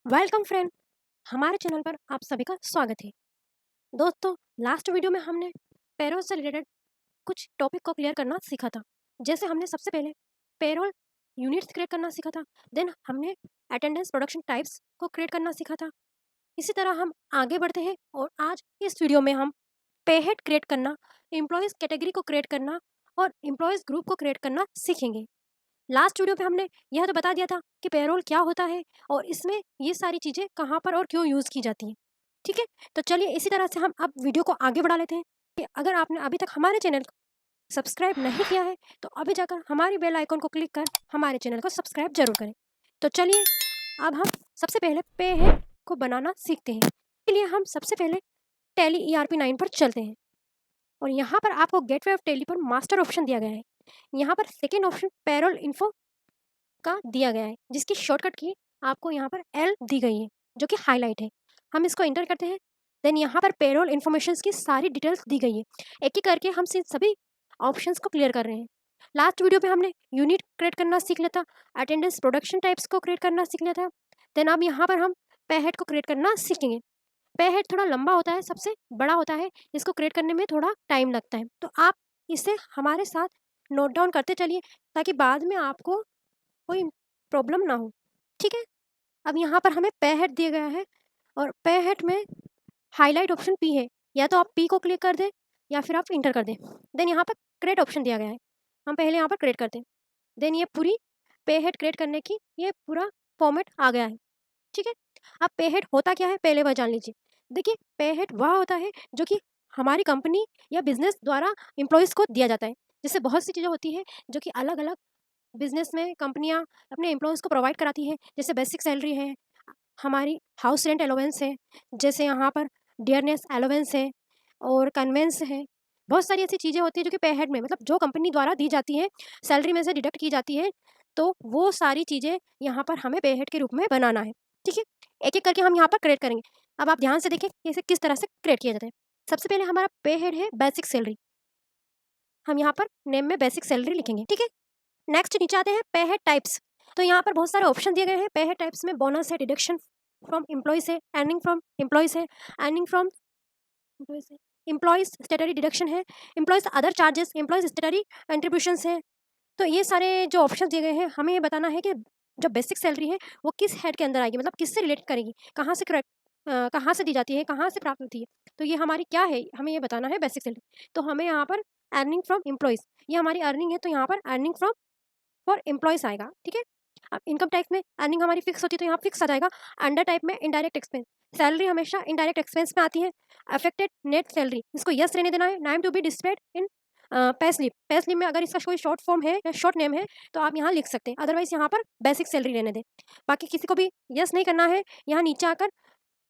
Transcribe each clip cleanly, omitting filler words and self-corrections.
Welcome friend, हमारे channel पर आप सभी का स्वागत है। दोस्तों, लास्ट वीडियो में हमने पेरोल से रिलेटेड कुछ टॉपिक को क्लियर करना सीखा था। जैसे हमने सबसे पहले पेरोल यूनिट्स क्रिएट करना सीखा था, देन हमने अटेंडेंस प्रोडक्शन टाइप्स को क्रिएट करना सीखा था। इसी तरह हम आगे बढ़ते हैं और आज इस वीडियो में हम पे हेड क्रिएट करना, एम्प्लॉयज़ कैटेगरी को क्रिएट करना और एम्प्लॉयज़ ग्रुप को क्रिएट करना सीखेंगे। लास्ट वीडियो पे हमने यह तो बता दिया था कि पेरोल क्या होता है और इसमें ये सारी चीज़ें कहाँ पर और क्यों यूज़ की जाती हैं। ठीक है, तो चलिए इसी तरह से हम अब वीडियो को आगे बढ़ा लेते हैं कि अगर आपने अभी तक हमारे चैनल को सब्सक्राइब नहीं किया है तो अभी जाकर हमारी बेल आइकन को क्लिक कर हमारे चैनल को सब्सक्राइब जरूर करें। तो चलिए अब हम सबसे पहले पे हेड को बनाना सीखते हैं। इसके लिए हम सबसे पहले टैली ERP 9 पर चलते हैं और यहाँ पर आपको गेटवे ऑफ टैली पर मास्टर ऑप्शन दिया गया है। यहाँ पर सेकेंड ऑप्शन पेरोल इन्फो का दिया गया है, जिसकी शॉर्टकट की आपको यहाँ पर एल दी गई है, जो कि हाईलाइट है। हम इसको इंटर करते हैं, देन यहाँ पर पेरोल इन्फॉर्मेशन की सारी डिटेल्स दी गई है। एक एक करके हम इन सभी ऑप्शंस को क्लियर कर रहे हैं। लास्ट वीडियो पे हमने यूनिट क्रिएट करना सीख लिया था, अटेंडेंस प्रोडक्शन टाइप्स को क्रिएट करना सीख लिया था। देन अब यहाँ पर हम पे हेड को क्रिएट करना सीखेंगे। पे हेड थोड़ा लंबा होता है, सबसे बड़ा होता है, इसको क्रिएट करने में थोड़ा टाइम लगता है, तो आप इसे हमारे साथ नोट डाउन करते चलिए ताकि बाद में आपको कोई प्रॉब्लम ना हो। ठीक है, अब यहाँ पर हमें पे हेड दिया गया है और पे हेड में हाईलाइट ऑप्शन पी है, या तो आप पी को क्लिक कर दें या फिर आप इंटर कर दें। देन यहाँ पर क्रिएट ऑप्शन दिया गया है, हम पहले यहाँ पर क्रिएट करते हैं। देन ये पूरी पे हेड क्रिएट करने की ये पूरा फॉर्मेट आ गया है। ठीक है, अब पे हेड होता क्या है पहले वह जान लीजिए। देखिए, पे हेड वह होता है जो कि हमारी कंपनी या बिजनेस द्वारा एम्प्लॉयज़ को दिया जाता है। जैसे बहुत सी चीज़ें होती है जो कि अलग अलग बिजनेस में कंपनियां अपने एम्प्लॉयज़ को प्रोवाइड कराती है। जैसे बेसिक सैलरी है, हमारी हाउस रेंट अलाउंस है, जैसे यहाँ पर डियरनेस अलाउंस है और कन्वेंस है। बहुत सारी ऐसी चीज़ें होती है जो कि पे हेड में, मतलब जो कंपनी द्वारा दी जाती है, सैलरी में से डिडक्ट की जाती है, तो वो सारी चीज़ें यहाँ पर हमें पे हेड के रूप में बनाना है। ठीक है, एक एक करके हम यहाँ पर क्रिएट करेंगे। अब आप ध्यान से देखें कि इसे किस तरह से क्रिएट किया जाता है। सबसे पहले हमारा पे हेड है बेसिक सैलरी, हम यहाँ पर नेम में बेसिक सैलरी लिखेंगे। ठीक है, नेक्स्ट नीचे आते हैं पे हेड टाइप्स। तो यहाँ पर बहुत सारे ऑप्शन दिए गए हैं। पे हेड टाइप्स में बोनस है, डिडक्शन फ्रॉम एम्प्लॉयज है, अर्निंग फ्रॉम एम्प्लॉयज है, अर्निंग फ्रॉम एम्प्लॉयज है, एम्प्लॉयज स्टेटरी डिडक्शन है, employees other charges, employees स्टेटरी contributions है। तो ये सारे जो ऑप्शन दिए गए हैं, हमें ये बताना है कि जो बेसिक सैलरी है वो किस हेड के अंदर आएगी, मतलब किससे रिलेट करेगी, कहाँ से करेक्ट, कहाँ से दी जाती है, कहाँ से प्राप्त होती है। तो ये हमारी क्या है, हमें ये बताना है बेसिक सैलरी। तो हमें यहाँ पर अर्निंग फ्रॉम एम्प्लॉयज, ये हमारी अर्निंग है, तो यहाँ पर अर्निंग फ्रॉम फॉर एम्प्लॉयज़ आएगा। ठीक है, अब इनकम टाइप में अर्निंग हमारी फिक्स होती है, तो यहाँ फिक्स आ जाएगा। अंडर टाइप में इनडायरेक्ट एक्सपेंस, सैलरी हमेशा इनडायरेक्ट एक्सपेंस में आती है। अफेक्टेड नेट सैलरी, इसको यस रहने देना है। नाम to be displayed in pay slip, पे स्लिप में अगर इसका कोई शॉर्ट फॉर्म है या शॉर्ट नेम है तो आप यहाँ लिख सकते हैं, अदरवाइज यहाँ पर बेसिक सैलरी रहने दें। बाकी किसी को भी यस नहीं करना है। यहाँ नीचे आकर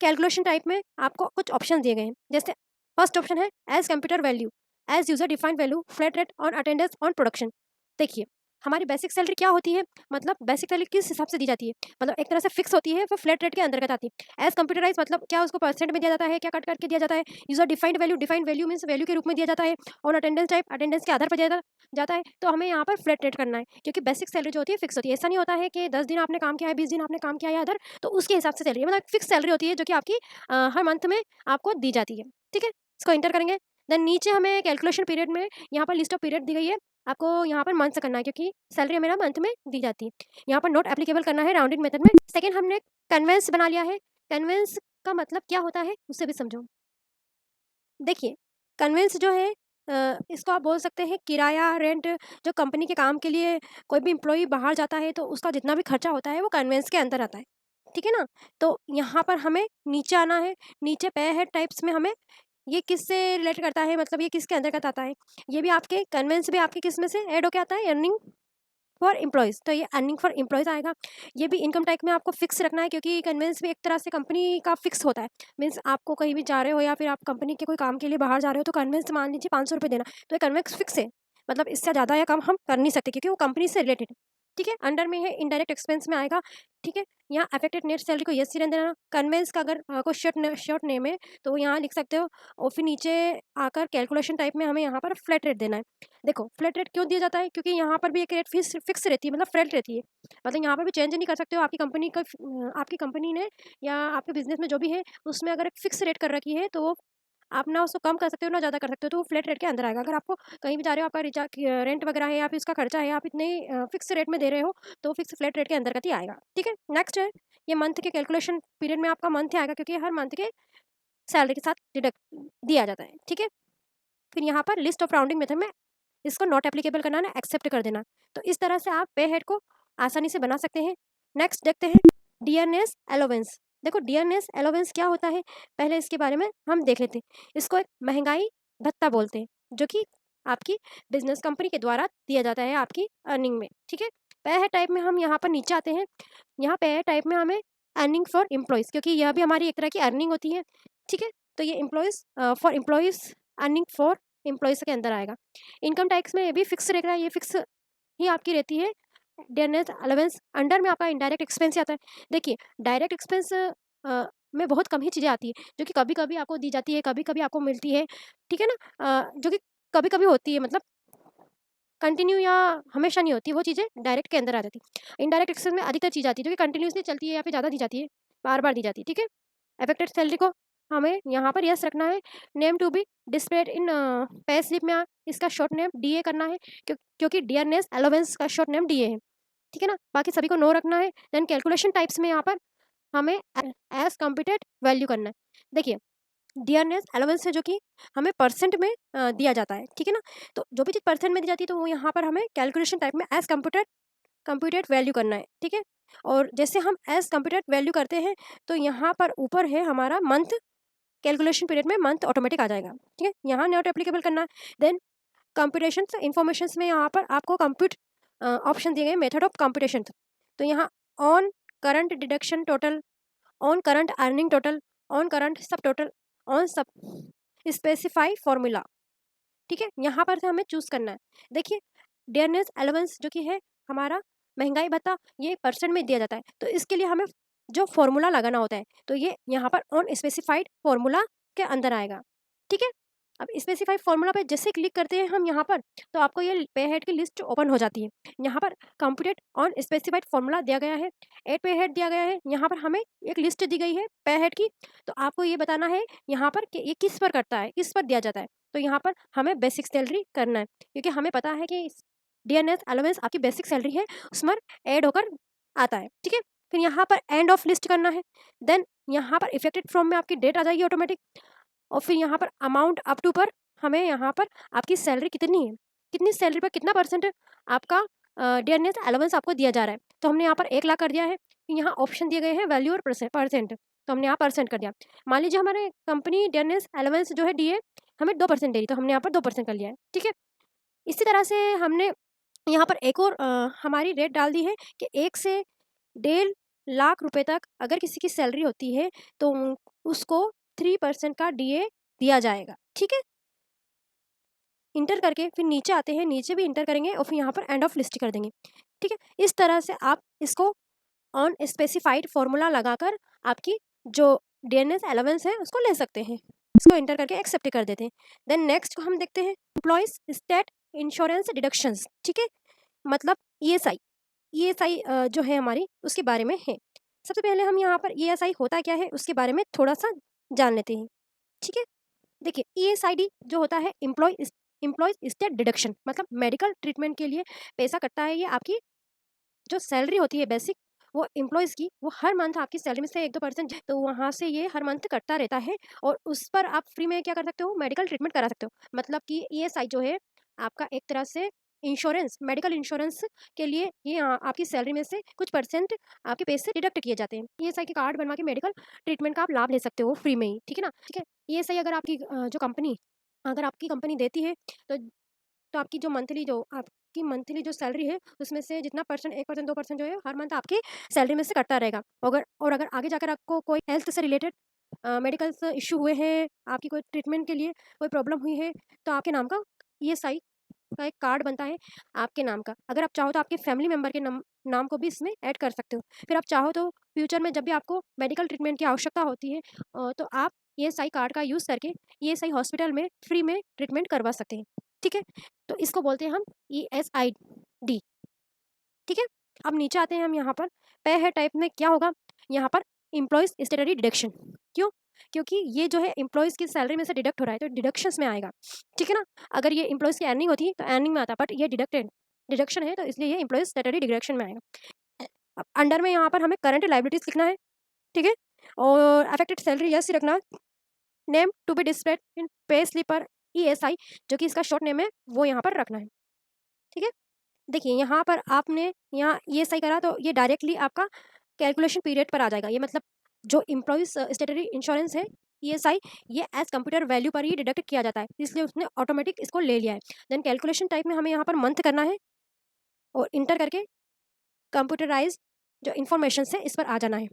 कैलकुलेशन टाइप में आपको कुछ ऑप्शन दिए गए हैं। जैसे फर्स्ट ऑप्शन है as computer value, as user defined value, flat rate on attendance on production. देखिए, हमारी बेसिक सैलरी क्या होती है, मतलब बेसिक सैलरी किस हिसाब से दी जाती है, मतलब एक तरह से फिक्स होती है, वो फ्लैट रेट के अंतर्गत आती है। एज कंप्यूटराइज मतलब क्या उसको परसेंट में दिया जाता है, क्या कट करके दिया जाता है। User defined value means value के रूप में दिया जाता है। ऑन अटेंडेंस टाइप, अटेंडेंस के आधार पर दिया जाता है। तो हमें यहाँ पर फ्लैट रेट करना है, क्योंकि बेसिक सैलरी जो होती है फिक्स होती है। ऐसा नहीं होता है कि 10 दिन आपने काम किया है, 20 दिन आपने काम किया है अदर, तो उसके हिसाब से सैलरी है, मतलब फिक्स सैलरी होती है जो कि आपकी हर मंथ में आपको दी जाती है। ठीक है, इसको इंटर करेंगे। देन नीचे हमें कैलकुलेशन पीरियड में यहाँ पर लिस्ट ऑफ पीरियड दी गई है, आपको यहाँ पर मंथ से करना है, क्योंकि सैलरी मेरा मंथ में दी जाती है। यहाँ पर नोट एप्लीकेबल करना है राउंडेड मेथड में। सेकंड हमने कन्वेंस बना लिया है। कन्वेंस का मतलब क्या होता है उससे भी समझो। देखिए, कन्वेंस जो है इसको आप बोल सकते हैं किराया, रेंट। जो कंपनी के काम के लिए कोई भी एम्प्लॉयी बाहर जाता है तो उसका जितना भी खर्चा होता है वो कन्वेंस के अंदर आता है। ठीक है ना? तो यहाँ पर हमें नीचे आना है। नीचे पे हेड टाइप्स में हमें ये किससे रिलेट करता है, मतलब ये किसके अंतर्गत आता है। ये भी आपके कन्वेंस भी आपके किस में से ऐड होके आता है, अर्निंग फॉर एम्प्लॉयज़, तो ये अर्निंग फॉर एम्प्लॉयज़ आएगा। ये भी इनकम टैक्स में आपको फिक्स रखना है, क्योंकि कन्वेंस भी एक तरह से कंपनी का फिक्स होता है। मीन्स आपको कहीं भी जा रहे हो या फिर आप कंपनी के कोई काम के लिए बाहर जा रहे हो तो कन्वेंस मान लीजिए ₹500 देना, तो ये कन्वेंस फिक्स है। मतलब इससे ज़्यादा या कम हम कर नहीं सकते, क्योंकि वो कंपनी से रिलेटेड है। ठीक है। अंडर में है इनडायरेक्ट एक्सपेंस में आएगा, ठीक है। यहाँ अफेक्टेड नेट सैलरी को यस ही रहने देना। कन्वेंस का अगर कोई शॉर्ट नेम है तो वो यहाँ लिख सकते हो, और फिर नीचे आकर कैलकुलेशन टाइप में हमें यहाँ पर फ्लैट रेट देना है। देखो फ्लैट रेट क्यों दिया जाता है, क्योंकि यहाँ पर भी एक रेट फिक्स रहती है, मतलब फ्लैट रहती है, मतलब यहाँ पर भी चेंज नहीं कर सकते हो। आपकी कंपनी ने या आपके बिजनेस में जो भी है उसमें अगर एक फिक्स रेट कर रखी है तो वो आप ना उसको कम कर सकते हो ना ज़्यादा कर सकते हो, तो वो फ्लैट रेट के अंदर आएगा। अगर आपको कहीं भी जा रहे हो, आपका रेंट वगैरह है या फिर उसका खर्चा है, आप इतने फिक्स रेट में दे रहे हो, तो फिक्स फ्लैट रेट के अंदर ही आएगा, ठीक है। नेक्स्ट है, ये मंथ के कैलकुलेशन पीरियड में आपका मंथ ही आएगा, क्योंकि हर मंथ के सैलरी के साथ डिडक्ट दिया जाता है, ठीक है। फिर यहाँ पर लिस्ट ऑफ राउंडिंग मेथड में इसको नॉट एप्लीकेबल करना है, एक्सेप्ट कर देना। तो इस तरह से आप पे हेड को आसानी से बना सकते हैं। नेक्स्ट देखते हैं डियरनेस अलाउंस। देखो डियरनेस अलाउंस क्या होता है, पहले इसके बारे में हम देख लेते हैं। इसको एक महंगाई भत्ता बोलते हैं, जो कि आपकी बिजनेस कंपनी के द्वारा दिया जाता है आपकी अर्निंग में, ठीक है। पे हेड टाइप में हम यहाँ पर नीचे आते हैं। यहाँ पे हेड टाइप में हमें अर्निंग फॉर एम्प्लॉयज़, क्योंकि यह भी हमारी एक तरह की अर्निंग होती है, ठीक है। तो ये employees for employees, earning for employees के अंदर आएगा। इनकम टैक्स में ये भी फिक्स रहेगा, ये फिक्स ही आपकी रहती है। डियरनेस अलाउंस अंडर में आपका इनडायरेक्ट एक्सपेंस आता है। देखिए डायरेक्ट एक्सपेंस में बहुत कम ही चीज़ें आती है, जो कि कभी-कभी आपको दी जाती है, कभी-कभी आपको मिलती है, ठीक है ना? जो कि कभी-कभी होती है, मतलब कंटिन्यू या हमेशा नहीं होती, वो चीज़ें डायरेक्ट के अंदर आ जाती है। इनडायरेक्ट एक्सपेंस में अधिकतर चीज़ आती है, जो कि कंटिन्यूअसली चलती है या फिर ज़्यादा दी जाती है, बार-बार दी जाती है, ठीक है? अफेक्टेड सैलरी को हमें यहाँ पर यस रखना है। Name to be displayed in pay slip में इसका शॉर्ट नेम डीए करना है, क्योंकि डियरनेस अलाउंस का शॉर्ट नेम डीए है, ठीक है ना? बाकी सभी को नो रखना है। देन कैलकुलेशन टाइप्स में यहाँ पर हमें एज़ कंप्यूटेड वैल्यू करना है। देखिए डियरनेस अलाउंस है, जो कि हमें परसेंट में दिया जाता है, ठीक है ना? तो जो भी चीज़ परसेंट में दी जाती है, तो वो यहाँ पर हमें कैलकुलेशन टाइप में एज़ कंप्यूटेड वैल्यू करना है, ठीक है? और जैसे हम एज़ कंप्यूटेड वैल्यू करते हैं, तो यहाँ पर ऊपर है हमारा मंथ, कैलकुलेशन पीरियड में मंथ ऑटोमेटिक आ जाएगा, ठीक है? यहाँ नॉट एप्लीकेबल करना है। देन कंप्यूटेशंस इन्फॉर्मेशंस में यहाँ पर आपको ऑप्शन दिए गए मेथड ऑफ कंप्यूटेशन। तो यहाँ on current deduction total, on current earning total, on current सब टोटल, ऑन सब स्पेसिफाई फॉर्मूला, ठीक है। यहाँ पर से हमें चूज करना है। देखिए डियरनेस अलाउंस जो कि है हमारा महंगाई भत्ता, ये परसेंट में दिया जाता है, तो इसके लिए हमें जो फॉर्मूला लगाना होता है, तो ये यहाँ पर ऑन स्पेसिफाइड फॉर्मूला के अंदर आएगा, ठीक है। अब स्पेसिफाइड फॉर्मूला पे जैसे क्लिक करते हैं हम यहाँ पर, तो आपको ये पे हेड की लिस्ट ओपन हो जाती है। यहाँ पर कंप्यूटेड ऑन स्पेसिफाइड फॉर्मूला दिया गया है, एड पे हेड दिया गया है, यहाँ पर हमें एक लिस्ट दी गई है पे हेड की। तो आपको ये बताना है यहाँ पर कि ये किस पर करता है, किस पर दिया जाता है। तो यहाँ पर हमें बेसिक सैलरी करना है, क्योंकि हमें पता है कि डीएनएस अलाउंस आपकी बेसिक सैलरी है, उसमें ऐड होकर आता है, ठीक है। फिर यहाँ पर एंड ऑफ लिस्ट करना है। देन यहाँ पर इफेक्टेड फ्रॉम में आपकी डेट आ जाएगी ऑटोमेटिक, और फिर यहाँ पर अमाउंट अप टू पर हमें यहाँ पर आपकी सैलरी कितनी है, कितनी सैलरी पर कितना परसेंट आपका डीएनएस अलाउंस आपको दिया जा रहा है। तो हमने यहाँ पर 1 लाख कर दिया है। फिर यहाँ ऑप्शन दिए गए हैं वैल्यू और परसेंट, तो हमने यहाँ परसेंट कर दिया। मान लीजिए हमारे कंपनी डीएनएस अलाउंस जो है डीए हमें 2% दे रही, तो हमने यहाँ पर 2% कर लिया है, ठीक है। इसी तरह से हमने यहाँ पर एक और हमारी रेट डाल दी है कि 1 से 1.5 लाख रुपए तक अगर किसी की सैलरी होती है, तो उसको 3% का डीए दिया जाएगा, ठीक है। इंटर करके फिर नीचे आते हैं, नीचे भी इंटर करेंगे और फिर यहाँ पर एंड ऑफ लिस्ट कर देंगे, ठीक है। इस तरह से आप इसको ऑन स्पेसिफाइड फॉर्मूला लगाकर आपकी जो डीएनएस अलाउंस है उसको ले सकते हैं। इसको इंटर करके एक्सेप्ट कर देते हैं। देन नेक्स्ट को हम देखते हैं एम्प्लॉयज स्टेट इंश्योरेंस डिडक्शंस, ठीक है। मतलब ईएसआई, ईएसआई जो है हमारी उसके बारे में है। सबसे पहले हम यहाँ पर ईएसआई होता क्या है उसके बारे में थोड़ा सा जान लेते हैं, ठीक है। देखिए ईएसआईडी जो होता है एम्प्लॉयज स्टेट डिडक्शन, मतलब मेडिकल ट्रीटमेंट के लिए पैसा कटता है। ये आपकी जो सैलरी होती है बेसिक, वो एम्प्लॉयज़ की, वो हर मंथ आपकी सैलरी में से 1-2% तो वहाँ से ये हर मंथ कटता रहता है, और उस पर आप फ्री में क्या कर सकते हो, मेडिकल ट्रीटमेंट करा सकते हो। मतलब कि ईएसआई जो है आपका एक तरह से इंश्योरेंस, मेडिकल इंश्योरेंस के लिए ये आपकी सैलरी में से कुछ परसेंट आपके पैसे डिडक्ट किए जाते हैं। ईएसआई के कार्ड बनवा के मेडिकल ट्रीटमेंट का आप लाभ ले सकते हो फ्री में ही, ठीक है ना? ठीक है। ईएसआई अगर आपकी कंपनी देती है, तो आपकी जो मंथली जो सैलरी है उसमें से जितना परसेंट 1% 2% जो है हर मंथ आपकी सैलरी में से कटता रहेगा। अगर आगे जाकर आपको कोई हेल्थ से रिलेटेड मेडिकल इश्यू हुए हैं, आपकी कोई ट्रीटमेंट के लिए कोई प्रॉब्लम हुई है, तो आपके नाम का ईएसआई का एक कार्ड बनता है आपके नाम का। अगर आप चाहो तो आपके फैमिली मेंबर के नाम को भी इसमें ऐड कर सकते हो। फिर आप चाहो तो फ्यूचर में जब भी आपको मेडिकल ट्रीटमेंट की आवश्यकता होती है तो आप ईएसआई कार्ड का यूज़ करके ईएसआई हॉस्पिटल में फ्री में ट्रीटमेंट करवा सकते हैं। ठीक है? तो इसको बोलते हैं हम ईएसआईडी। ठीक है? अब नीचे आते हैं हम यहाँ पर पे है टाइप में क्या होगा? यहाँ पर एम्प्लॉइज़ स्टैट्यूटरी डिडक्शन। क्यों? क्योंकि ये जो है एम्प्लॉइज़ की सैलरी में से डिडक्ट हो रहा है तो डिडक्शंस में आएगा। ठीक है ना? अगर ये एम्प्लॉइज़ की अर्निंग होती तो अर्निंग में आता, बट ये डिडक्शन है तो इसलिए ये एम्प्लॉइज़ स्टैट्यूटरी डिडक्शन में आएगा। अब अंडर में यहाँ पर हमें करंट लायबिलिटीज़ लिखना है। ठीक है? और अफेक्टेड सैलरी यस रखना, name to be displayed in pay slip और ईएसआई जो कि इसका शॉर्ट नेम है वो यहाँ पर रखना है। ठीक है? देखिए यहाँ पर आपने यहाँ ये सही करा तो ये डायरेक्टली आपका कैलकुलेशन पीरियड पर आ जाएगा। ये मतलब जो एम्प्लॉइज़ स्टैट्यूटरी इंश्योरेंस है ईएसआई, ये एज़ कंप्यूटर वैल्यू पर ही डिडक्ट किया जाता है, इसलिए उसने ऑटोमेटिक इसको ले लिया है। देन कैलकुलेशन टाइप में हमें यहाँ पर मंथ करना है और इंटर करके कंप्यूटराइज़्ड जो इन्फॉर्मेशन है इस पर आ जाना है।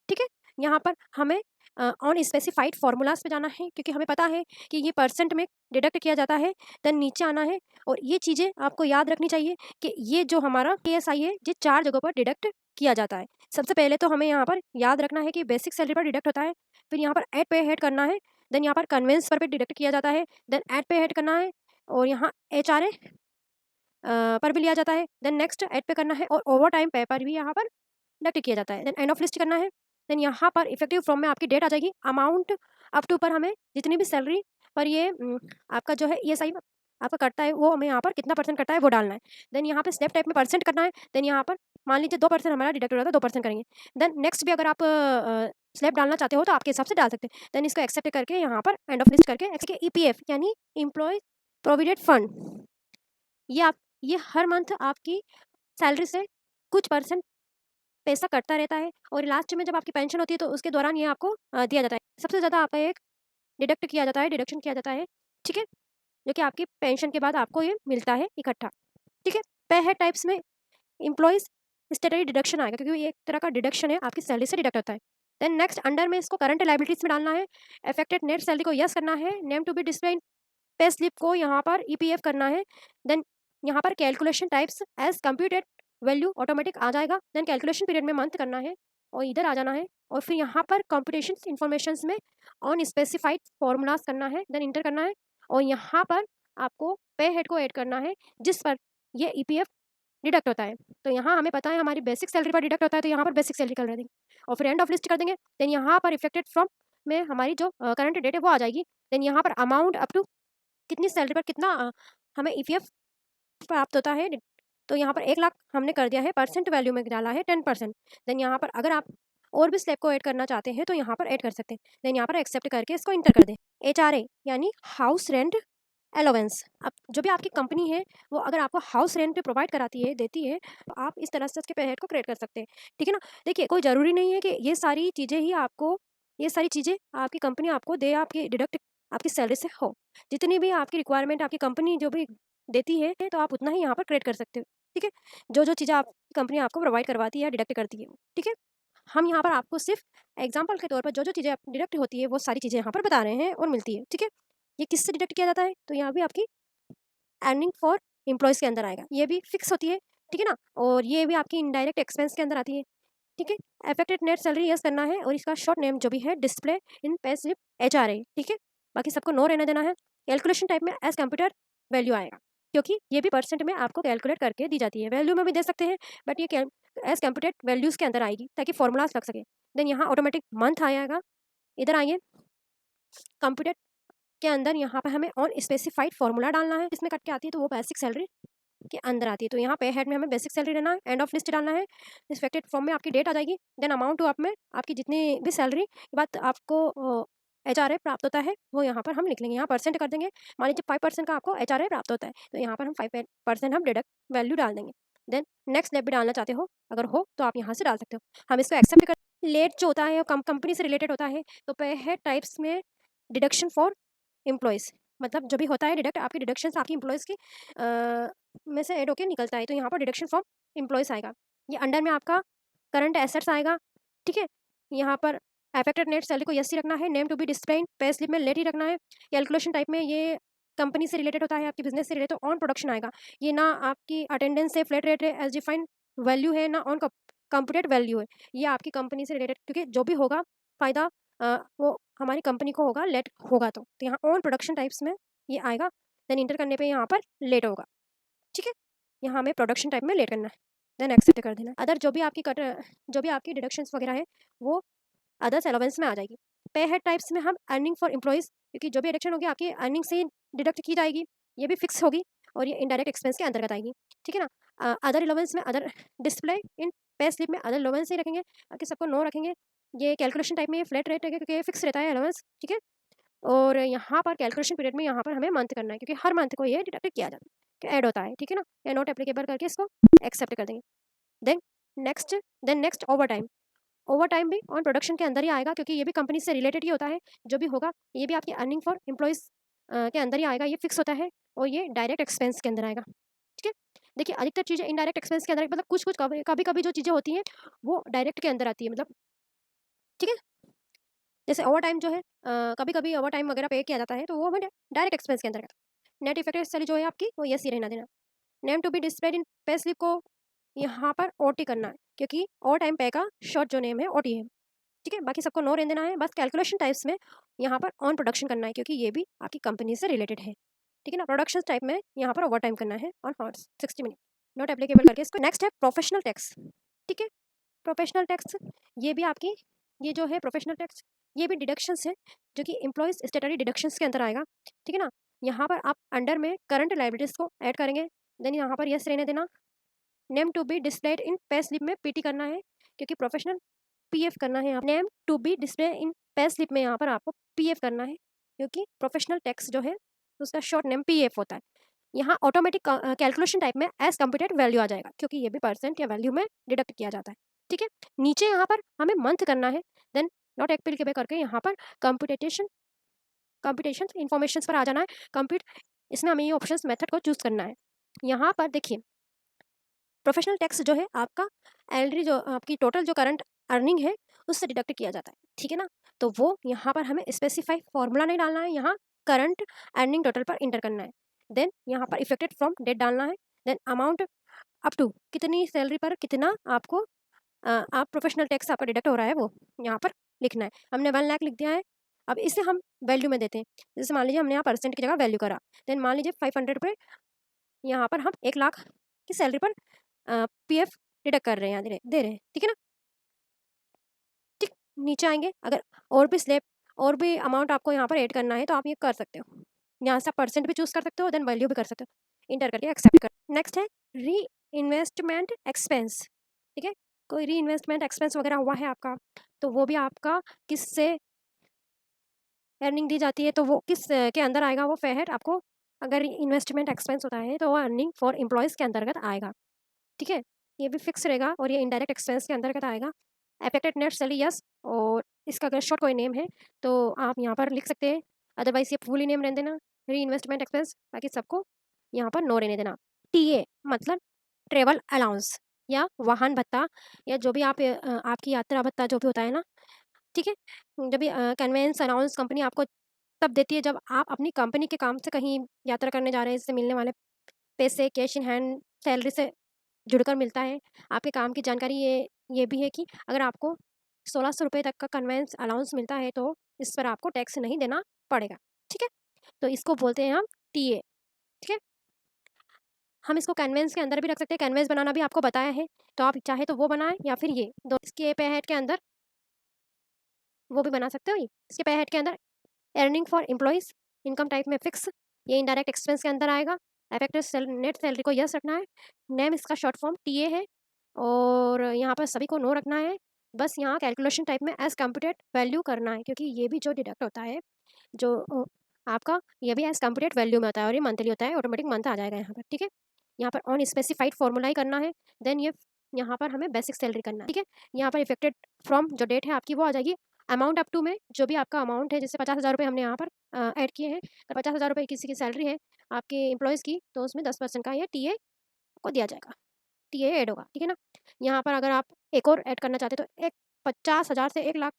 ठीक है? यहाँ पर हमें ऑन स्पेसिफाइड फ़ॉर्मूलाज़ पे जाना है क्योंकि हमें पता है कि ये परसेंट में डिडक्ट किया जाता है। देन नीचे आना है और ये चीज़ें आपको याद रखनी चाहिए कि ये जो हमारा ईएसआई है ये 4 जगहों पर डिडक्ट किया जाता है। सबसे पहले तो हमें यहाँ पर याद रखना है कि बेसिक सैलरी पर डिडक्ट होता है, फिर यहाँ पर एट पे हेड करना है, देन यहाँ पर कन्वेंस पर भी डिडक्ट किया जाता है, देन एट पे हेड करना है और यहाँ एचआरए पर भी लिया जाता है, देन नेक्स्ट एड पे करना है और ओवरटाइम पे पर भी यहाँ पर डिडक्ट किया जाता है। देन एंड ऑफ लिस्ट करना है। देन यहाँ पर इफेक्टिव फ्रॉम में आपकी डेट आ जाएगी, अमाउंट अप टू पर हमें जितनी भी सैलरी पर ये आपका जो है ईएसआई आपका कटता है वो हमें यहाँ पर कितना परसेंट कटता है वो डालना है। देन यहाँ पे स्टेप टाइप में परसेंट करना है। देन यहाँ पर मान लीजिए 2% हमारा डिडक्ट हो रहा था, 2% करेंगे। देन नेक्स्ट भी अगर आप स्लैब डालना चाहते हो तो आपके हिसाब से डाल सकते हैं। देन इसको एक्सेप्ट करके यहाँ पर एंड ऑफ लिस्ट करके ईपीएफ यानी एम्प्लॉय प्रोविडेंट फंड, ये हर मंथ आपकी सैलरी से कुछ परसेंट पैसा कटता रहता है और लास्ट में जब आपकी पेंशन होती है तो उसके दौरान ये आपको दिया जाता है। सबसे ज़्यादा आपका एक डिडक्शन किया जाता है। ठीक है? जो कि आपकी पेंशन के बाद आपको ये मिलता है इकट्ठा। ठीक है? पे हेड टाइप्स में एम्प्लॉइज़ स्टैट्यूटरी डिडक्शन आएगा क्योंकि ये एक तरह का डिडक्शन है, आपकी सैलरी से डिडक्ट होता है। देन नेक्स्ट अंडर में इसको करंट लायबिलिटीज़ में डालना है, अफेक्टेड नेट सैलरी को यस करना है, name to be display pay slip को यहाँ पर ईपीएफ करना है। देन यहाँ पर calculation types as computed value automatic आ जाएगा। देन कैलकुलेशन पीरियड में मंथ करना है और इधर आ जाना है और फिर यहाँ पर कंप्यूटेशन इन्फॉर्मेशन में ऑन स्पेसिफाइड फॉर्मूलाज करना है, देन इंटर करना है और यहाँ पर आपको पे हेड को ऐड करना है जिस पर ये ईपीएफ डिडक्ट होता है। तो यहाँ हमें पता है हमारी बेसिक सैलरी पर डिडक्ट होता है तो यहाँ पर बेसिक सैलरी कर देंगे और फिर एंड ऑफ लिस्ट कर देंगे। देन यहाँ पर इफेक्टेड फ्रॉम में हमारी जो करंट डेट है वो आ जाएगी। देन यहाँ पर अमाउंट अप टू कितनी सैलरी पर कितना हमें ईपीएफ प्राप्त होता है। तो यहाँ पर 1,00,000 हमने कर दिया है, परसेंट वैल्यू में डाला है 10%। देन यहाँ पर अगर आप और भी स्लैब को ऐड करना चाहते हैं तो यहाँ पर ऐड कर सकते हैं। देन यहाँ पर एक्सेप्ट करके इसको इंटर कर दें। एचआरए यानी हाउस रेंट अलाउंस। अब जो भी आपकी कंपनी है वो अगर आपको हाउस रेंट पे प्रोवाइड कराती है, देती है, तो आप इस तरह से उसके पे हेड को क्रिएट कर सकते हैं। ठीक है ना? देखिए कोई ज़रूरी नहीं है कि ये सारी चीज़ें आपकी कंपनी आपको दे, आपकी डिडक्ट आपकी सैलरी से हो। जितनी भी आपकी रिक्वायरमेंट आपकी कंपनी जो भी देती है तो आप उतना ही यहाँ पर क्रिएट कर सकते हो। ठीक है? जो चीज़ें आपकी कंपनी आपको प्रोवाइड करवाती है, डिडक्ट करती है। ठीक है? हम यहाँ पर आपको सिर्फ एग्जाम्पल के तौर पर जो चीज़ें डिडक्ट होती है वो सारी चीज़ें यहाँ पर बता रहे हैं और मिलती है। ठीक है? ये किससे डिडक्ट किया जाता है? तो यहाँ भी आपकी अर्निंग फॉर एम्प्लॉइज़ के अंदर आएगा। ये भी फिक्स होती है, ठीक है ना? और ये भी आपकी इनडायरेक्ट एक्सपेंस के अंदर आती है, ठीक है? अफेक्टेड नेट सैलरी यस करना है और इसका शॉर्ट नेम जो भी है display in pay slip HRA, ठीक है? बाकी सबको नो रहने देना है। कैलकुलेशन टाइप में एज़ कंप्यूटर वैल्यू आएगा, क्योंकि ये भी परसेंट में आपको कैलकुलेट करके दी जाती है। वैल्यू में भी दे सकते हैं बट ये कैल एज़ कंप्यूटेड वैल्यूज़ के अंदर आएगी ताकि फ़ॉर्मूलाज़ लग सके। देन यहाँ ऑटोमेटिक मंथ आएगा, इधर आइए कंप्यूटेड के अंदर यहाँ पे हमें ऑन स्पेसिफाइड फॉर्मूला डालना है, इसमें कट के आती है तो वो बेसिक सैलरी के अंदर आती है। तो यहाँ पे हेड में हमें बेसिक सैलरी देना है, एंड ऑफ लिस्ट डालना है, एक्सपेक्टेड फ्रॉम में आपकी डेट आ जाएगी, देन अमाउंट टू आप में आपकी जितनी भी सैलरी के बाद आपको एचआरए प्राप्त होता है वो यहाँ पर हम लिख लेंगे। यहाँ परसेंट कर देंगे, मान लीजिए 5% का आपको एचआरए प्राप्त होता है तो यहाँ पर हम 5% हम डिडक्ट वैल्यू डाल देंगे। देन नेक्स्ट स्टेप भी डालना चाहते हो अगर हो तो आप यहाँ से डाल सकते हो। हम इसको एक्सेप्ट कर लेट जो होता है कंपनी से रिलेटेड होता है तो पे है टाइप्स में डिडक्शन फॉर एम्प्लॉइज़, मतलब जो भी होता है डिडक्ट आपकी डिडक्शंस आपकी एम्प्लॉइज़ की में से ऐड होके निकलता है तो यहाँ पर डिडक्शन फ्रॉम एम्प्लॉइज़ आएगा। ये अंडर में आपका करंट एसेट्स आएगा, ठीक है? यहाँ पर अफेक्टेड नेट सैलरी को यस ही रखना है, name to be display pay slip में लेट ही रखना है। कैलकुलेशन टाइप में ये कंपनी से रिलेटेड होता है, आपकी बिजनेस से रिलेटेड, तो ऑन प्रोडक्शन आएगा। ये ना आपकी अटेंडेंस है, फ्लैट रेट है, एज डिफाइंड वैल्यू है, ना ऑन कंप्यूटेड वैल्यू है। ये आपकी कंपनी से रिलेटेड, क्योंकि जो भी होगा फ़ायदा वो हमारी कंपनी को होगा, लेट होगा तो यहाँ ऑन प्रोडक्शन टाइप्स में ये आएगा। देन इंटर करने पे यहाँ पर लेट होगा, ठीक है। यहाँ हमें प्रोडक्शन टाइप में लेट करना है, देन एक्सेप्ट कर देना। अदर जो भी आपकी डिडक्शंस वगैरह है वो अदर्स अलाउंस में आ जाएगी। पे हेड टाइप्स में हम अर्निंग फॉर एम्प्लॉइज़, क्योंकि जो भी डिडक्शन होगी आपकी अर्निंग से ही डिडक्ट की जाएगी, ये भी फिक्स होगी और ये इनडायरेक्ट एक्सपेंस के अंतर्गत आएगी, ठीक है ना। अदर अलाउंस में other display in pay slip में अदर अलाउंस ही रखेंगे, बाकी सबको नो रखेंगे। ये कैलकुलेशन टाइप में ये फ्लैट रेट है, क्योंकि ये फिक्स रहता है अलाउंस, ठीक है। और यहाँ पर कैलकुलेशन पीरियड में यहाँ पर हमें मंथ करना है, क्योंकि हर मंथ को ये डिडक्ट किया जाता है, कि ऐड होता है, ठीक है ना। या नॉट एप्लीकेबल करके इसको एक्सेप्ट कर देंगे। Then next then next overtime. Overtime भी ऑन प्रोडक्शन के अंदर ही आएगा, क्योंकि ये भी कंपनी से रिलेटेड ही होता है। जो भी होगा ये भी आपकी अर्निंग फॉर एम्प्लॉइज़ के अंदर ही आएगा, ये फिक्स होता है और ये डायरेक्ट एक्सपेंस के अंदर आएगा, ठीक है। देखिए अधिकतर चीज़ें इनडायरेक्ट एक्सपेंस के अंदर, मतलब कुछ कुछ कभी कभी जो चीज़ें होती हैं वो डायरेक्ट के अंदर आती है, मतलब, ठीक है। जैसे ओवर टाइम जो है कभी कभी ओवर टाइम वगैरह पे किया जाता है, तो वो हमें डायरेक्ट एक्सपेंस के अंदर आता है। नेट इफेक्टिव सैलरी जो है आपकी वो यस ही रहना देना। Name to be displayed in pay slip को यहाँ पर ओटी करना है, क्योंकि ओवर टाइम पे का शॉर्ट जो नेम है ओटी है, ठीक है। बाकी सबको नो रहने देना है। बस कैलकुलेशन टाइप्स में यहाँ पर ऑन प्रोडक्शन करना है, क्योंकि ये भी आपकी कंपनी से रिलेटेड है, ठीक है ना। प्रोडक्शन टाइप में यहाँ पर ओवर टाइम करना है on horse 60 minute, not applicable करके इसको। नेक्स्ट है प्रोफेशनल टैक्स, ठीक है। प्रोफेशनल टैक्स ये भी आपकी, ये जो है प्रोफेशनल टैक्स, ये भी डिडक्शंस है जो कि एम्प्लॉयज़ स्टेटरी डिडक्शंस के अंदर आएगा, ठीक है ना। यहाँ पर आप अंडर में करंट लाइबिलिटीज़ को ऐड करेंगे, देन यहाँ पर यस रहने देना। Name to be displayed in pay slip में पीटी करना है, क्योंकि प्रोफेशनल पीएफ करना है। Name to be display in pay slip में यहाँ पर आपको पीएफ करना है, क्योंकि प्रोफेशनल टैक्स जो है उसका शॉर्ट नेम पीएफ होता है। यहाँ ऑटोमेटिक कैलकुलेशन टाइप में एज कंप्यूटेड वैल्यू आ जाएगा, क्योंकि ये भी परसेंट या वैल्यू में डिडक्ट किया जाता है, ठीक है। नीचे यहाँ पर हमें मंथ करना है, देन नॉट एप्लीकेबल करके यहाँ पर कंप्यूटेशन कंप्यूटेशन इन्फॉर्मेशन पर आ जाना है। कंप्यूट इसमें हमें ये ऑप्शन मेथड को चूज करना है। यहाँ पर देखिए प्रोफेशनल टैक्स जो है आपका एलरी जो आपकी टोटल जो करंट अर्निंग है उससे डिडक्ट किया जाता है, ठीक है ना। तो वो यहाँ पर हमें स्पेसिफाई फॉर्मूला नहीं डालना है, यहाँ करंट अर्निंग टोटल पर इंटर करना है। देन यहाँ पर इफेक्टेड फ्रॉम डेट डालना है। देन अमाउंट अप टू कितनी सैलरी पर कितना आपको आप प्रोफेशनल टैक्स आपका डिडक्ट हो रहा है वो यहाँ पर लिखना है। हमने 1 लाख लिख दिया है। अब इसे हम वैल्यू में देते हैं। जैसे मान लीजिए हमने यहाँ परसेंट की जगह वैल्यू करा, देन मान लीजिए 500 रुपये यहाँ पर हम 1 लाख की सैलरी पर पीएफ डिडक्ट कर रहे हैं, यहाँ दे रहे हैं, ठीक है ना। ठीक, नीचे आएंगे, अगर और भी स्लैब और भी अमाउंट आपको यहाँ पर ऐड करना है तो आप ये कर सकते हो। यहाँ से आप परसेंट भी चूज कर सकते हो, देन वैल्यू भी कर सकते हो। इंटर करके एक्सेप्ट कर। नेक्स्ट है री इन्वेस्टमेंट एक्सपेंस, ठीक है। कोई री इन्वेस्टमेंट एक्सपेंस वगैरह हुआ है आपका, तो वो भी आपका किससे अर्निंग दी जाती है, तो वो किस के अंदर आएगा वो फेहेड आपको। अगर इन्वेस्टमेंट एक्सपेंस होता है तो वो अर्निंग फॉर एम्प्लॉयज़ के अंतर्गत आएगा, ठीक है। ये भी फिक्स रहेगा और ये इनडायरेक्ट एक्सपेंस के अंतर्गत आएगा। अफेक्टेड नेट सैलरी यस, और इसका अगर शॉर्ट कोई नेम है तो आप यहाँ पर लिख सकते हैं, अदरवाइज ये फुल ही नेम रहने देना री इन्वेस्टमेंट एक्सपेंस, बाकी सबको यहाँ पर नो रहने देना। टीए मतलब ट्रेवल अलाउंस या वाहन भत्ता, या जो भी आप आपकी यात्रा भत्ता जो भी होता है ना, ठीक है। जब भी कन्वेंस अलाउंस कंपनी आपको तब देती है जब आप अपनी कंपनी के काम से कहीं यात्रा करने जा रहे हैं, इससे मिलने वाले पैसे कैश इन हैंड सैलरी से जुड़कर मिलता है। आपके काम की जानकारी ये भी है कि अगर आपको 1600 रुपये तक का कन्वेंस अलाउंस मिलता है तो इस पर आपको टैक्स नहीं देना पड़ेगा, ठीक है। तो इसको बोलते हैं हम टीए, ठीक है। हम इसको कन्वेंस के अंदर भी रख सकते हैं, कन्वेंस बनाना भी आपको बताया है, तो आप चाहे तो वो बनाएं या फिर ये दो इसके पे हेड के अंदर वो भी बना सकते हो। इसके पे हेड के अंदर earning for employees income type में फिक्स, ये इनडायरेक्ट एक्सपेंस के अंदर आएगा। इफेक्टिव नेट सैलरी को यस रखना है। नेम इसका शॉर्ट फॉर्म टीए है और यहाँ पर सभी को नो रखना है। बस यहाँ कैलकुलेशन टाइप में एज कंप्यूटेड वैल्यू करना है, क्योंकि ये भी जो डिडक्ट होता है जो आपका ये भी एज कंप्यूटेड वैल्यू में होता है और ये मंथली होता है, ऑटोमेटिक मंथ आ जाएगा यहाँ पर, ठीक है। यहाँ पर ऑन स्पेसिफाइड फॉर्मूला ही करना है। देन ये यहाँ पर हमें बेसिक सैलरी करना है, ठीक है। यहाँ पर इफेक्टेड फ्रॉम जो डेट है आपकी वो आ जाएगी। अमाउंट अप टू में जो भी आपका अमाउंट है, जैसे 50,000 रुपये हमने यहाँ पर ऐड किए हैं, अगर 50,000 रुपये किसी की सैलरी है आपके एम्प्लॉयज़ की, तो उसमें 10% का ये टीए को दिया जाएगा, टीए ऐड होगा, ठीक है ना। यहाँ पर अगर आप एक और ऐड करना चाहते तो एक 50,000 से 1 लाख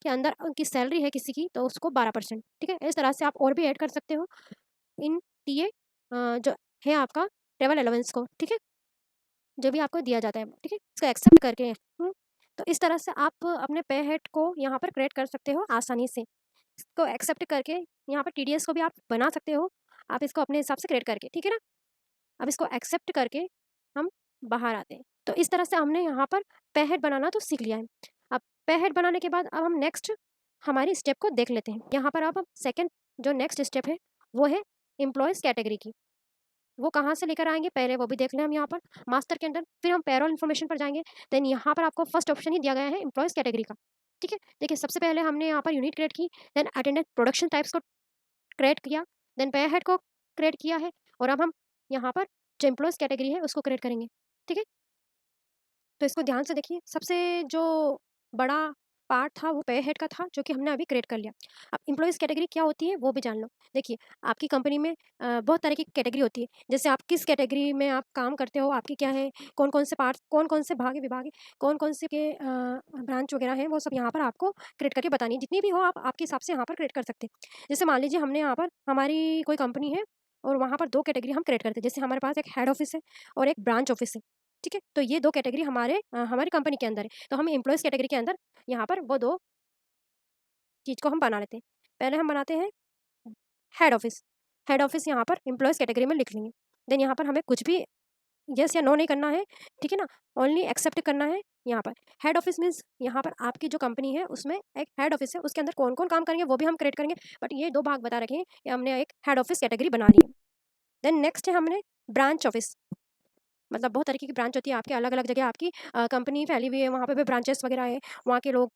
के अंदर उनकी सैलरी है किसी की तो उसको 12%, ठीक है। इस तरह से आप और भी ऐड कर सकते हो। इन टीए जो है आपका ट्रैवल अलाउंस को, ठीक है? जो भी आपको दिया जाता है, ठीक है? इसको एक्सेप्ट करके तो इस तरह से आप अपने पे हेड को यहाँ पर क्रिएट कर सकते हो आसानी से। इसको एक्सेप्ट करके यहाँ पर टीडीएस को भी आप बना सकते हो, आप इसको अपने हिसाब से क्रिएट करके, ठीक है ना? अब इसको एक्सेप्ट करके हम बाहर आते हैं। तो इस तरह से हमने यहाँ पर पे हेड बनाना तो सीख लिया है। अब पे हेड बनाने के बाद अब हम नेक्स्ट हमारी स्टेप को देख लेते हैं। यहाँ पर अब सेकंड जो नेक्स्ट स्टेप है वो है एम्प्लॉयज़ कैटेगरी की। वो कहाँ से लेकर आएँगे पहले वो भी देख लें हम यहाँ पर मास्टर के अंदर, फिर हम पेरोल इन्फॉर्मेशन पर जाएँगे। देन यहाँ पर आपको फर्स्ट ऑप्शन ही दिया गया है एम्प्लॉयज़ कैटेगरी का, ठीक है? देखिए सबसे पहले हमने यहाँ पर यूनिट क्रिएट की, देन अटेंडेंट प्रोडक्शन टाइप्स को क्रिएट किया, देन पे हेड को क्रिएट किया है और अब हम यहाँ पर जो एम्प्लॉयज़ कैटेगरी है उसको क्रिएट करेंगे, ठीक है? तो इसको ध्यान से देखिए, सबसे जो बड़ा पार्ट था वो पे हेड का था, जो कि हमने अभी क्रिएट कर लिया। अब एम्प्लॉइज़ कैटेगरी क्या होती है वो भी जान लो। देखिए, आपकी कंपनी में बहुत तरह की कैटेगरी होती है। जैसे आप किस कैटेगरी में आप काम करते हो, आपकी क्या है, कौन-कौन से पार्ट्स, कौन-कौन से भाग विभाग हैं, कौन-कौन से के ब्रांच वगैरह हैं, वो सब यहाँ पर आपको क्रिएट करके बतानी है। जितनी भी हो आप आपके हिसाब से यहाँ पर क्रिएट कर सकते हैं। जैसे मान लीजिए हमने यहाँ पर हमारी कोई कंपनी है और वहाँ पर 2 कैटेगरी हम क्रिएट करते हैं। जैसे हमारे पास एक हेड ऑफ़िस है और एक ब्रांच ऑफ़िस है। ठीक है? तो ये 2 कैटेगरी हमारी कंपनी के अंदर है। तो हम एम्प्लॉइज़ कैटेगरी के अंदर यहाँ पर वो 2 चीज़ को हम बना लेते हैं। पहले हम बनाते हैं हेड ऑफ़िस। हेड ऑफ़िस यहाँ पर एम्प्लॉइज़ कैटेगरी में लिख लेंगे। देन यहाँ पर हमें कुछ भी येस या नो नहीं करना है, ठीक है ना? ओनली एक्सेप्ट करना है यहाँ पर। हेड ऑफ़िस मीन्स यहाँ पर आपकी जो कंपनी है उसमें एक हेड ऑफ़िस है, उसके अंदर कौन-कौन काम करेंगे वो भी हम क्रिएट करेंगे। बट ये 2 भाग बता रखे हैं कि हमने एक हेड ऑफ़िस कैटेगरी बना ली है। देन नेक्स्ट है हमने ब्रांच ऑफ़िस। मतलब बहुत तरीके की ब्रांच होती है आपकी, अलग-अलग जगह आपकी कंपनी फैली हुई है, वहाँ पे भी ब्रांचेस वगैरह है, वहाँ के लोग,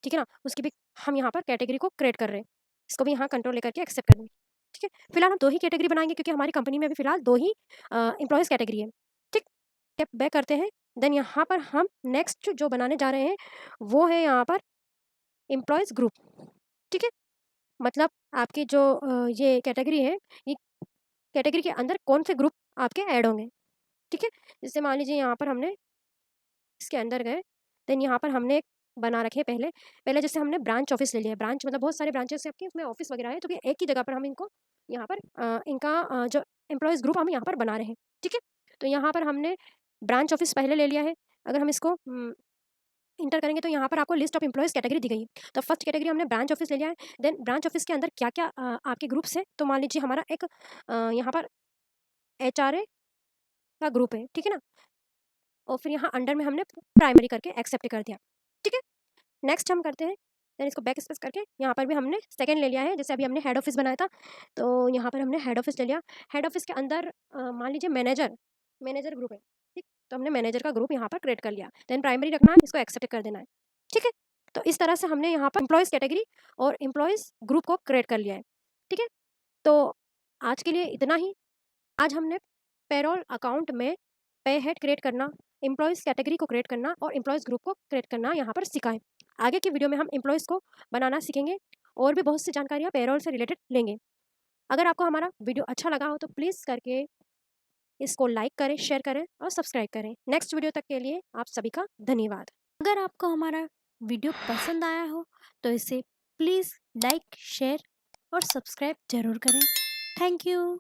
ठीक है ना? उसकी भी हम यहाँ पर कैटेगरी को क्रिएट कर रहे हैं। इसको भी यहाँ कंट्रोल लेकर के एक्सेप्ट करेंगे, ठीक है? फिलहाल हम 2 ही कैटेगरी बनाएँगे क्योंकि हमारी कंपनी में अभी फिलहाल 2 ही एम्प्लॉइज़ कैटेगरी है, ठीक? स्टेप बैक करते हैं, देन यहाँ पर हम नेक्स्ट जो बनाने जा रहे हैं, वो है यहाँ पर एम्प्लॉइज़ ग्रुप, ठीक है? मतलब आपकी जो ये कैटेगरी है, ये कैटेगरी के अंदर कौन से ग्रुप आपके ऐड होंगे, ठीक है? जैसे मान लीजिए यहाँ पर हमने इसके अंदर गए, देन यहाँ पर हमने एक बना रखे पहले। पहले जैसे हमने ब्रांच ऑफ़िस ले लिया है, ब्रांच मतलब बहुत सारे ब्रांचेज़ हैं आपके, उसमें ऑफ़िस वगैरह है, तो कि एक ही जगह पर हम इनको यहाँ पर इनका जो एम्प्लॉइज़ ग्रुप हम यहाँ पर बना रहे हैं, ठीक है? तो यहाँ पर हमने ब्रांच ऑफ़िस पहले ले लिया है। अगर हम इसको एंटर करेंगे तो यहाँ पर आपको लिस्ट ऑफ एम्प्लॉइज़ कैटेगरी दी गई है। तो फर्स्ट कैटेगरी हमने ब्रांच ऑफ़िस ले लिया है, देन ब्रांच ऑफ़िस के अंदर क्या-क्या आपके ग्रुप्स हैं, तो मान लीजिए हमारा एक यहाँ पर एचआरए का ग्रुप है, ठीक है ना? और फिर यहाँ अंडर में हमने प्राइमरी करके एक्सेप्ट कर दिया, ठीक है? नेक्स्ट हम करते हैं, देन इसको बैक स्पेस करके यहाँ पर भी हमने सेकंड ले लिया है, जैसे अभी हमने हेड ऑफ़िस बनाया था, तो यहाँ पर हमने हेड ऑफ़िस ले लिया। हेड ऑफ़िस के अंदर मान लीजिए मैनेजर मैनेजर ग्रुप है, ठीक? तो हमने मैनेजर का ग्रुप यहाँ पर क्रिएट कर लिया। देन प्राइमरी रखना है, इसको एक्सेप्ट कर देना है, ठीक है? तो इस तरह से हमने यहाँ पर एम्प्लॉइज़ कैटेगरी और एम्प्लॉइज़ ग्रुप को क्रिएट कर लिया है, ठीक है? तो आज के लिए इतना ही। आज हमने पेरोल अकाउंट में पे हेड क्रिएट करना, एम्प्लॉइज़ कैटेगरी को क्रिएट करना और एम्प्लॉइज़ ग्रुप को क्रिएट करना यहाँ पर सीखा है। आगे की वीडियो में हम एम्प्लॉइज़ को बनाना सीखेंगे और भी बहुत सी जानकारियाँ पेरोल से रिलेटेड लेंगे। अगर आपको हमारा वीडियो अच्छा लगा हो तो प्लीज़ करके इसको लाइक करें, शेयर करें और सब्सक्राइब करें। नेक्स्ट वीडियो तक के लिए आप सभी का धन्यवाद। अगर आपको हमारा वीडियो पसंद आया हो तो इसे प्लीज़ लाइक, शेयर और सब्सक्राइब ज़रूर करें। Thank you.